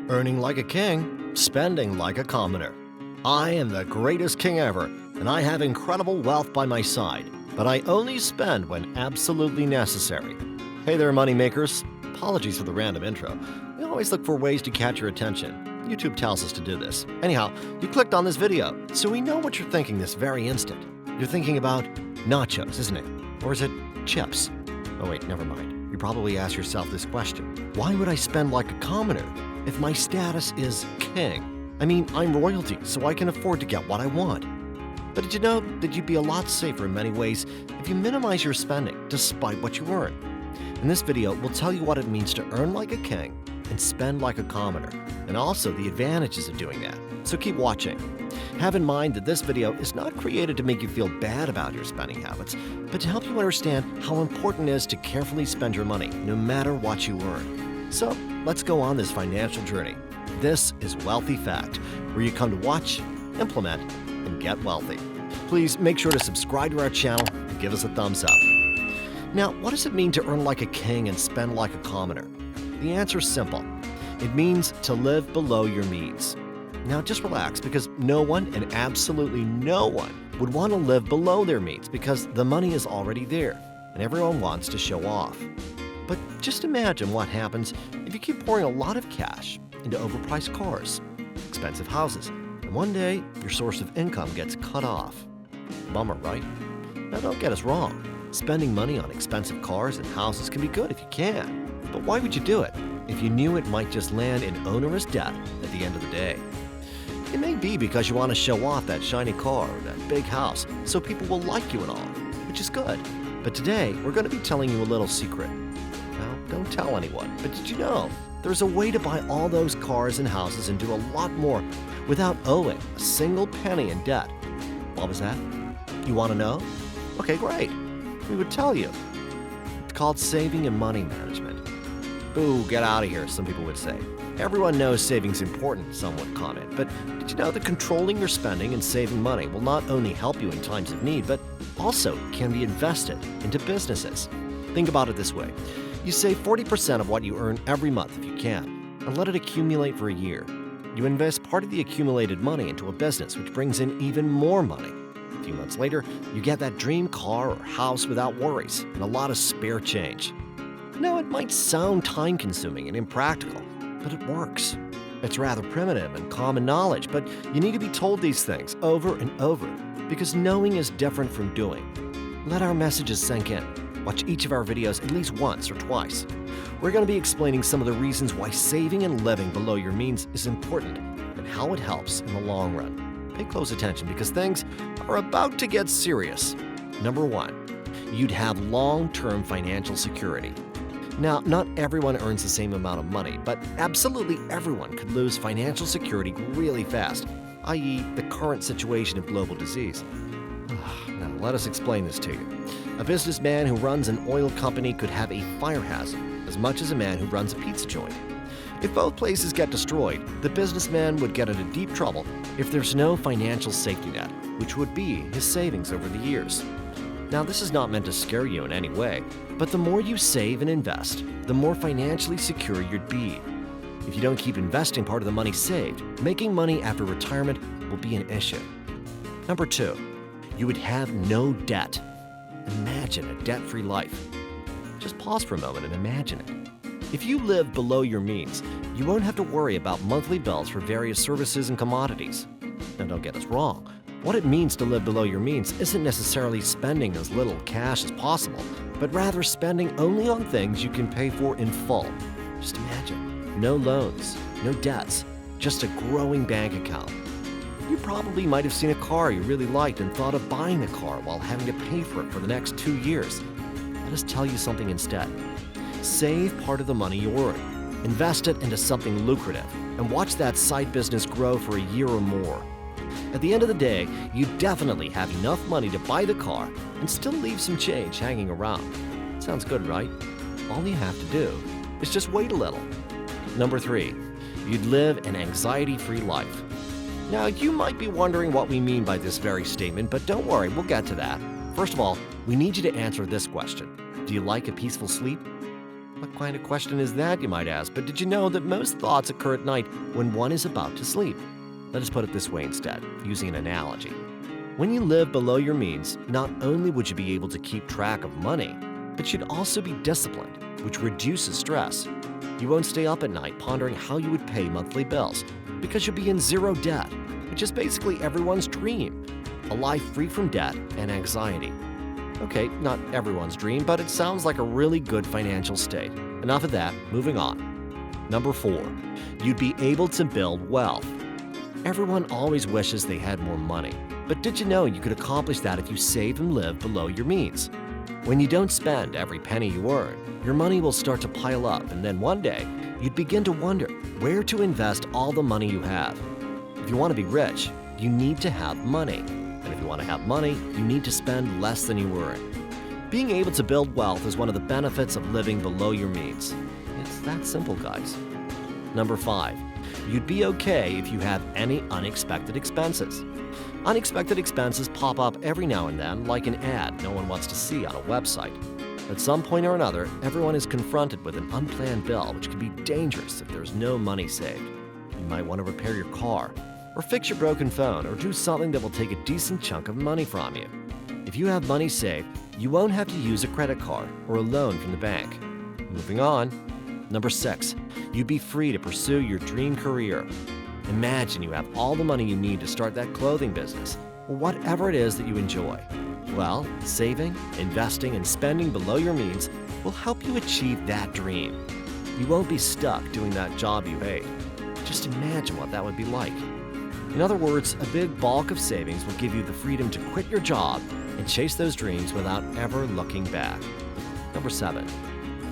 Earning like a king, spending like a commoner. I am the greatest king ever, and I have incredible wealth by my side, but I only spend when absolutely necessary. Hey there, moneymakers. Apologies for the random intro. We always look for ways to catch your attention. YouTube tells us to do this. Anyhow, you clicked on this video, so we know what you're thinking this very instant. You're thinking about nachos, isn't it? Or is it chips? Oh wait, never mind. You probably ask yourself this question. Why would I spend like a commoner if my status is king? I mean, I'm royalty, so I can afford to get what I want. But did you know that you'd be a lot safer in many ways if you minimize your spending despite what you earn? In this video, we'll tell you what it means to earn like a king and spend like a commoner, and also the advantages of doing that. So keep watching. Have in mind that this video is not created to make you feel bad about your spending habits, but to help you understand how important it is to carefully spend your money, no matter what you earn. So let's go on this financial journey. This is Wealthy Fact, where you come to watch, implement, and get wealthy. Please make sure to subscribe to our channel and give us a thumbs up. Now, what does it mean to earn like a king and spend like a commoner? The answer is simple. It means to live below your means. Now just relax, because no one, and absolutely no one, would want to live below their means because the money is already there and everyone wants to show off. But just imagine what happens if you keep pouring a lot of cash into overpriced cars, expensive houses, and one day your source of income gets cut off. Bummer, right? Now don't get us wrong. Spending money on expensive cars and houses can be good if you can. But why would you do it if you knew it might just land in onerous debt at the end of the day? It may be because you want to show off that shiny car or that big house so people will like you and all, which is good. But today, we're going to be telling you a little secret. Now, don't tell anyone, but did you know there's a way to buy all those cars and houses and do a lot more without owing a single penny in debt? What was that? You want to know? Okay, great. We would tell you. It's called saving and money management. Ooh, get out of here, some people would say. Everyone knows saving's important, some would comment, but did you know that controlling your spending and saving money will not only help you in times of need, but also can be invested into businesses? Think about it this way. You save 40% of what you earn every month if you can, and let it accumulate for a year. You invest part of the accumulated money into a business which brings in even more money. A few months later, you get that dream car or house without worries and a lot of spare change. Now, it might sound time-consuming and impractical, but it works. It's rather primitive and common knowledge, but you need to be told these things over and over because knowing is different from doing. Let our messages sink in. Watch each of our videos at least once or twice. We're going to be explaining some of the reasons why saving and living below your means is important and how it helps in the long run. Pay close attention because things are about to get serious. Number 1, you'd have long-term financial security. Now, not everyone earns the same amount of money, but absolutely everyone could lose financial security really fast, i.e. the current situation of global disease. Now, let us explain this to you. A businessman who runs an oil company could have a fire hazard as much as a man who runs a pizza joint. If both places get destroyed, the businessman would get into deep trouble if there's no financial safety net, which would be his savings over the years. Now, this is not meant to scare you in any way, but the more you save and invest, the more financially secure you'd be. If you don't keep investing part of the money saved, making money after retirement will be an issue. Number 2, you would have no debt. Imagine a debt-free life. Just pause for a moment and imagine it. If you live below your means, you won't have to worry about monthly bills for various services and commodities. Now, don't get us wrong. What it means to live below your means isn't necessarily spending as little cash as possible, but rather spending only on things you can pay for in full. Just imagine, no loans, no debts, just a growing bank account. You probably might have seen a car you really liked and thought of buying the car while having to pay for it for the next 2 years. Let us tell you something instead. Save part of the money you earn, invest it into something lucrative, and watch that side business grow for a year or more. At the end of the day, you definitely have enough money to buy the car and still leave some change hanging around. Sounds good, right? All you have to do is just wait a little. Number 3, you'd live an anxiety-free life. Now, you might be wondering what we mean by this very statement, but don't worry, we'll get to that. First of all, we need you to answer this question. Do you like a peaceful sleep? What kind of question is that, you might ask? But did you know that most thoughts occur at night when one is about to sleep? Let us put it this way instead, using an analogy. When you live below your means, not only would you be able to keep track of money, but you'd also be disciplined, which reduces stress. You won't stay up at night pondering how you would pay monthly bills, because you'll be in zero debt, which is basically everyone's dream. A life free from debt and anxiety. Okay, not everyone's dream, but it sounds like a really good financial state. Enough of that, moving on. Number 4, you'd be able to build wealth. Everyone always wishes they had more money, but did you know you could accomplish that if you save and live below your means? When you don't spend every penny you earn, your money will start to pile up, and then one day, you'd begin to wonder where to invest all the money you have. If you want to be rich, you need to have money. And if you want to have money, you need to spend less than you earn. Being able to build wealth is one of the benefits of living below your means. It's that simple, guys. Number 5, you'd be okay if you have any unexpected expenses. Unexpected expenses pop up every now and then like an ad no one wants to see on a website. At some point or another, everyone is confronted with an unplanned bill, which can be dangerous if there's no money saved. You might want to repair your car, or fix your broken phone, or do something that will take a decent chunk of money from you. If you have money saved, you won't have to use a credit card or a loan from the bank. Moving on. Number 6, you'd be free to pursue your dream career. Imagine you have all the money you need to start that clothing business, or whatever it is that you enjoy. Well, saving, investing, and spending below your means will help you achieve that dream. You won't be stuck doing that job you hate. Just imagine what that would be like. In other words, a big bulk of savings will give you the freedom to quit your job and chase those dreams without ever looking back. Number 7,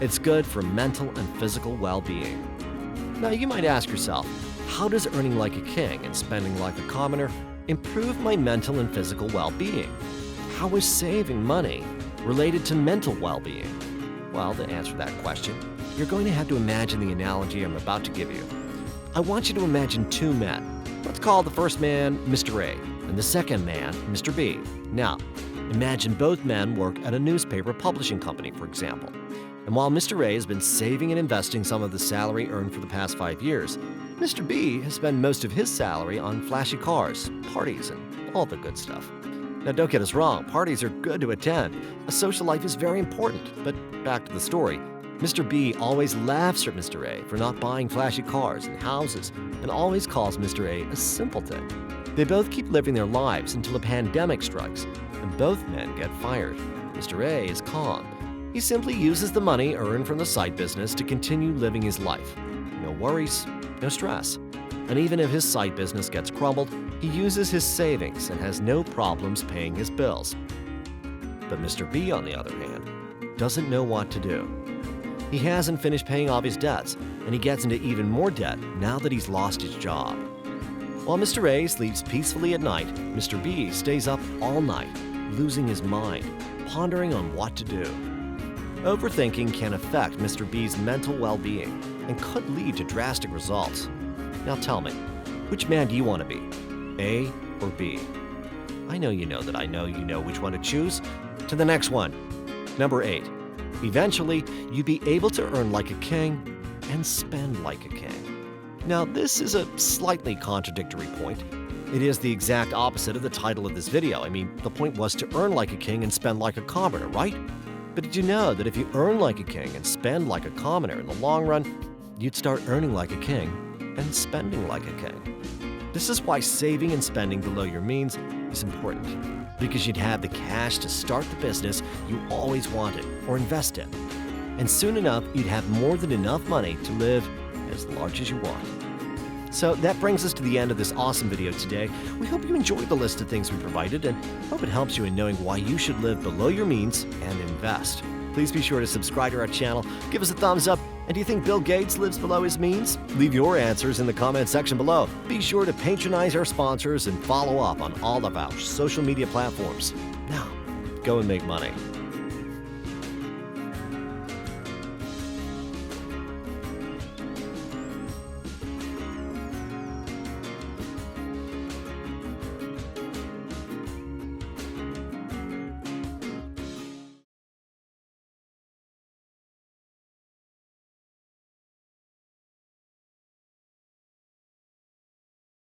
it's good for mental and physical well-being. Now, you might ask yourself, how does earning like a king and spending like a commoner improve my mental and physical well-being? How is saving money related to mental well-being? Well, to answer that question, you're going to have to imagine the analogy I'm about to give you. I want you to imagine 2 men. Let's call the first man Mr. A and the second man Mr. B. Now, imagine both men work at a newspaper publishing company, for example. And while Mr. A has been saving and investing some of the salary earned for the past 5 years, Mr. B has spent most of his salary on flashy cars, parties, and all the good stuff. Now, don't get us wrong, parties are good to attend. A social life is very important, but back to the story. Mr. B always laughs at Mr. A for not buying flashy cars and houses, and always calls Mr. A simpleton. They both keep living their lives until a pandemic strikes, and both men get fired. Mr. A is calm. He simply uses the money earned from the side business to continue living his life. No worries, no stress. And even if his side business gets crumbled, he uses his savings and has no problems paying his bills. But Mr. B, on the other hand, doesn't know what to do. He hasn't finished paying off his debts, and he gets into even more debt now that he's lost his job. While Mr. A sleeps peacefully at night, Mr. B stays up all night, losing his mind, pondering on what to do. Overthinking can affect Mr. B's mental well-being and could lead to drastic results. Now tell me, which man do you want to be, A or B? I know you know that I know you know which one to choose. To the next one. Number 8. Eventually, you'd be able to earn like a king and spend like a king. Now, this is a slightly contradictory point. It is the exact opposite of the title of this video. I mean, the point was to earn like a king and spend like a commoner, right? But did you know that if you earn like a king and spend like a commoner in the long run, you'd start earning like a king and spending like a king? This is why saving and spending below your means is important, because you'd have the cash to start the business you always wanted or invest in. And soon enough, you'd have more than enough money to live as large as you want. So that brings us to the end of this awesome video today. We hope you enjoyed the list of things we provided and hope it helps you in knowing why you should live below your means and invest. Please be sure to subscribe to our channel, give us a thumbs up, and do you think Bill Gates lives below his means? Leave your answers in the comment section below. Be sure to patronize our sponsors and follow up on all of our social media platforms. Now, go and make money.